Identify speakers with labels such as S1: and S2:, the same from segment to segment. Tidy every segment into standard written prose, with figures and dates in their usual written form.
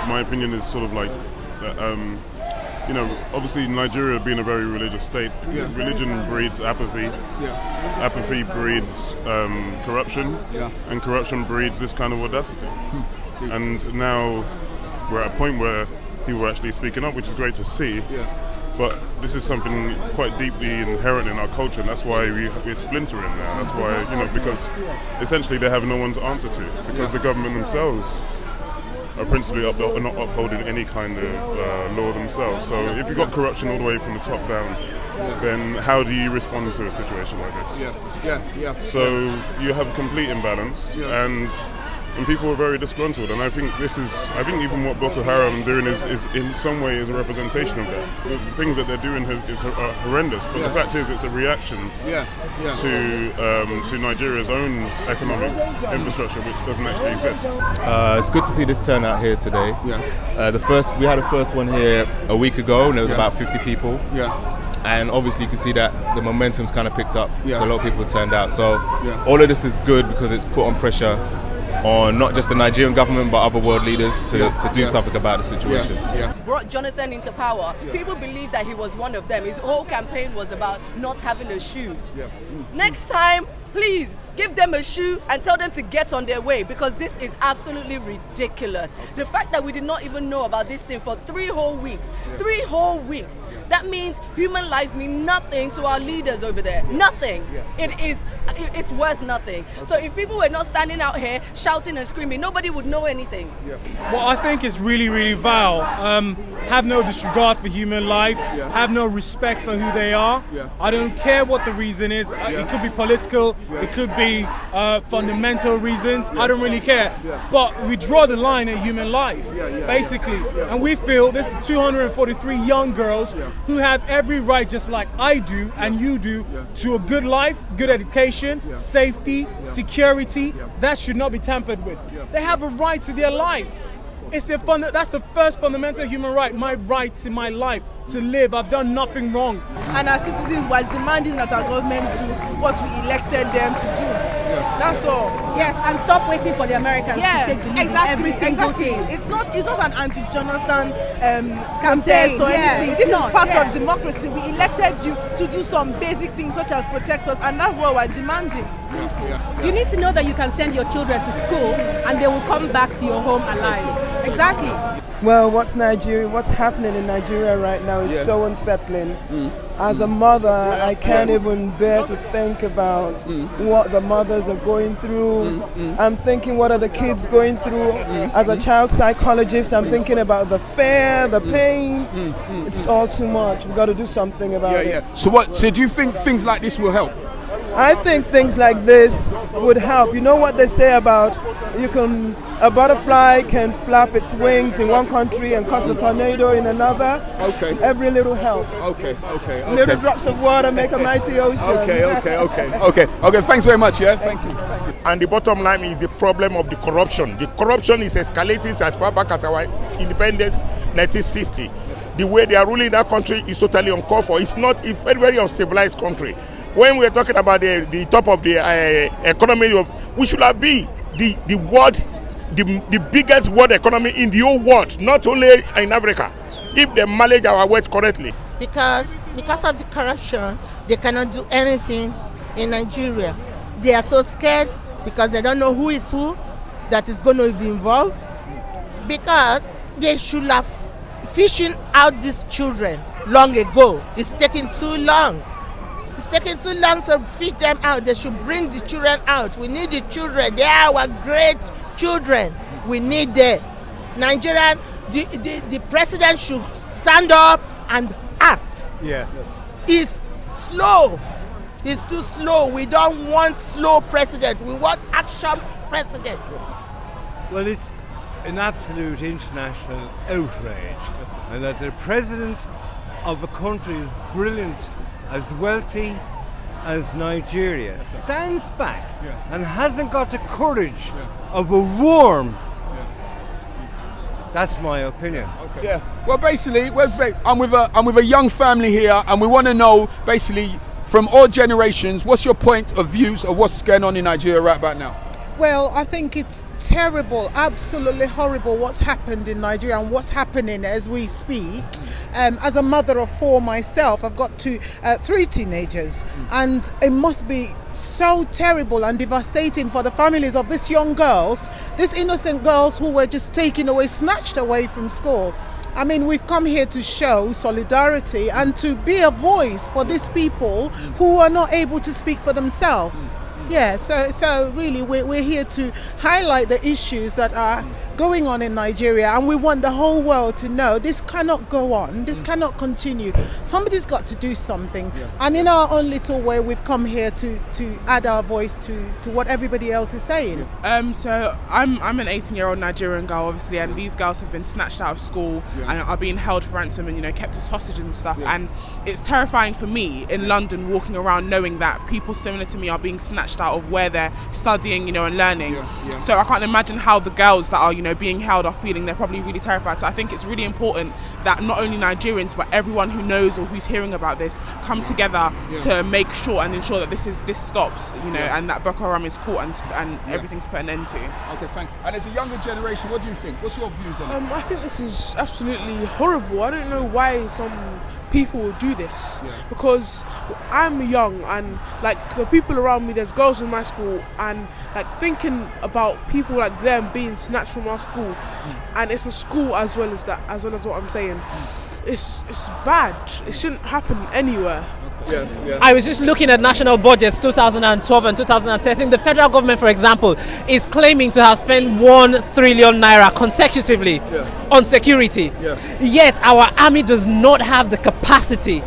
S1: my opinion is sort of like, obviously Nigeria being a very religious state, religion breeds apathy. Apathy breeds corruption, and corruption breeds this kind of audacity. And now we're at a point where people are actually speaking up, which is great to see. But this is something quite deeply inherent in our culture, and that's why we're splintering now. That's why, because essentially they have no one to answer to, because the government themselves are principally not upholding any kind of law themselves. So if you've got corruption all the way from the top down, then how do you respond to a situation like this? So you have a complete imbalance, and people are very disgruntled, and I think even what Boko Haram doing is in some way is a representation of that. The things that they're doing are horrendous, but the fact is it's a reaction to Nigeria's own economic infrastructure, which doesn't actually exist.
S2: It's good to see this turnout here today. We had the first one here a week ago, and there was about 50 people. And obviously you can see that the momentum's kind of picked up, so a lot of people turned out. So all of this is good because it's put on pressure on not just the Nigerian government but other world leaders to do something about the situation.
S3: Brought Jonathan into power. People believe that he was one of them. His whole campaign was about not having a shoe. Next time, please give them a shoe and tell them to get on their way, because this is absolutely ridiculous. The fact that we did not even know about this thing for 3 whole weeks. 3 whole weeks. That means human lives mean nothing to our leaders over there. Nothing. It's worth nothing. So if people were not standing out here shouting and screaming, nobody would know anything.
S4: What I think is really, really vile. Have no disregard for human life. Have no respect for who they are. I don't care what the reason is. It could be political. It could be fundamental reasons. I don't really care. But we draw the line at human life, basically. And we feel this is 243 young girls who have every right, just like I do and you do, to a good life, good education, safety, security. That should not be tampered with. They have a right to their life. That's the first fundamental human right, my rights in my life, to live. I've done nothing wrong.
S5: And as citizens, we're demanding that our government do what we elected them to do. That's all.
S6: Yes, and stop waiting for the Americans to take the lead in every single thing.
S5: It's not an anti-Jonathan contest or anything. This is part of democracy. We elected you to do some basic things such as protect us, and that's what we're demanding.
S6: You need to know that you can send your children to school and they will come back to your home alive. Exactly.
S7: Well, what's happening in Nigeria right now is so unsettling. As a mother, I can't even bear to think about what the mothers are going through. I'm thinking, what are the kids going through? As a child psychologist, I'm thinking about the fear, the pain. It's all too much. We've got to do something about it.
S8: So do you think things like this will help?
S7: I think things like this would help. You know what they say about a butterfly can flap its wings in one country and cause a tornado in another.
S8: Okay.
S7: Every little helps.
S8: Okay.
S7: Little drops of water make a mighty ocean.
S8: Okay. Thanks very much. Thank you.
S9: And the bottom line is the problem of the corruption. The corruption is escalating as far back as our independence, 1960. The way they are ruling that country is totally uncalled for. It's not a very, very uncivilized country. When we're talking about the top of the economy, we should have been the world, the biggest world economy in the whole world, not only in Africa, if they manage our wealth correctly.
S10: Because of the corruption, they cannot do anything in Nigeria. They are so scared because they don't know who is who that is going to be involved. Because they should have fishing out these children long ago. It's taking too long. It's taking too long to feed them out. They should bring the children out. We need the children. They are our great children. We need them. Nigerian, the president should stand up and act. It's slow. It's too slow. We don't want slow president. We want action president.
S11: Well, it's an absolute international outrage. And that the president of a country as brilliant, as wealthy as Nigeria stands back and hasn't got the courage of a worm. That's my opinion.
S8: Well, basically, I'm with a young family here, and we want to know, basically, from all generations, what's your point of views of what's going on in Nigeria right about now?
S12: Well, I think it's terrible, absolutely horrible what's happened in Nigeria and what's happening as we speak. As a mother of 4 myself, I've got 3 teenagers, and it must be so terrible and devastating for the families of these young girls, these innocent girls who were just taken away, snatched away from school. I mean, we've come here to show solidarity and to be a voice for these people who are not able to speak for themselves. Yeah, so really we're here to highlight the issues that are going on in Nigeria, and we want the whole world to know this cannot go on, this cannot continue. Somebody's got to do something, and in our own little way we've come here to add our voice to what everybody else is saying.
S13: So I'm an 18-year-old Nigerian girl, obviously, and these girls have been snatched out of school and are being held for ransom and kept as hostages and stuff, and it's terrifying for me in London walking around knowing that people similar to me are being snatched out of where they're studying and learning. So I can't imagine how the girls that are being held are feeling. They're probably really terrified. So I think it's really important that not only Nigerians but everyone who knows or who's hearing about this come together to make sure and ensure that this stops, and that Boko Haram is caught and everything's put an end to.
S8: Okay, thank you. And as a younger generation, what do you think? What's your views on it?
S14: I think this is absolutely horrible. I don't know why some people will do this, because I'm young and the people around me, there's girls in my school, and thinking about people like them being snatched from our school, and it's a school as well as what I'm saying. It's bad. It shouldn't happen anywhere.
S15: I was just looking at national budgets 2012 and 2010. I think the federal government, for example, is claiming to have spent 1 trillion naira consecutively on security. Yet our army does not have the capacity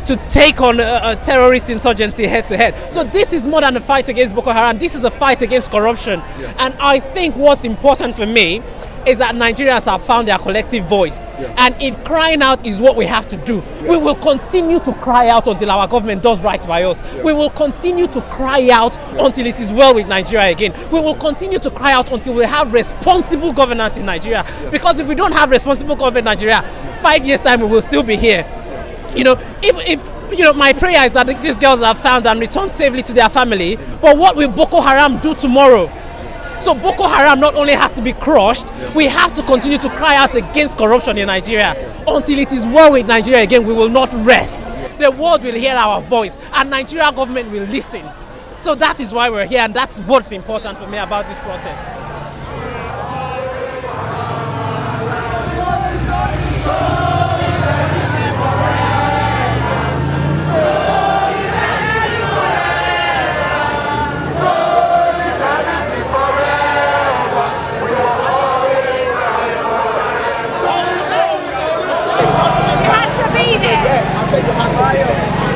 S15: to take on a terrorist insurgency head to head. So this is more than a fight against Boko Haram. This is a fight against corruption. And I think what's important for me is that Nigerians have found their collective voice. And if crying out is what we have to do, we will continue to cry out until our government does right by us. We will continue to cry out until it is well with Nigeria again. We will continue to cry out until we have responsible governance in Nigeria. Because if we don't have responsible government in Nigeria, 5 years' time we will still be here. If my prayer is that these girls are found and returned safely to their family, but what will Boko Haram do tomorrow? So Boko Haram not only has to be crushed, we have to continue to cry out against corruption in Nigeria. Until it is well with Nigeria again, we will not rest. The world will hear our voice and Nigeria government will listen. So that is why we're here, and that's what's important for me about this protest.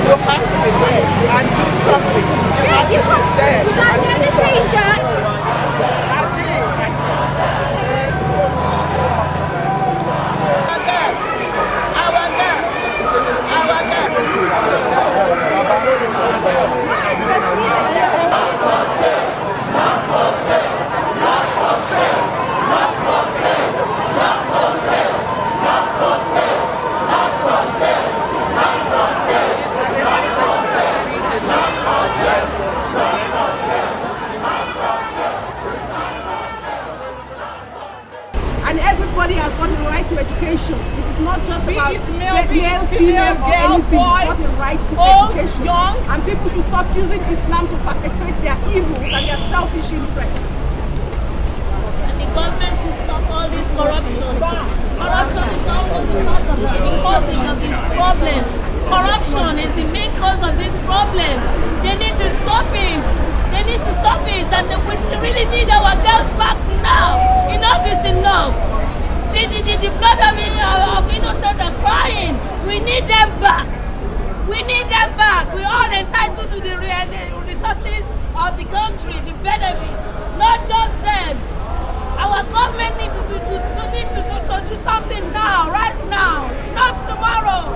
S12: You have to be there and do something. You have to be there.
S16: You got the t-shirt.
S5: Everybody has got the right to education. It is not just about
S3: male,
S5: female,
S3: female,
S5: or
S3: girl,
S5: anything.
S3: boy,
S5: It's got the right to
S3: old,
S5: education.
S3: young.
S5: And people should stop using Islam to perpetrate their evils and their selfish interests.
S16: And the government should stop all this corruption. Corruption is always part of the causes of this problem. Corruption is the main cause of this problem. They need to stop it. They need to stop it, and we really need our girls back now. Enough is enough. The blood of innocent are crying. We need them back. We need them back. We're all entitled to the resources of the country, the benefits, not just them. Our government needs to do something now, right now, not tomorrow.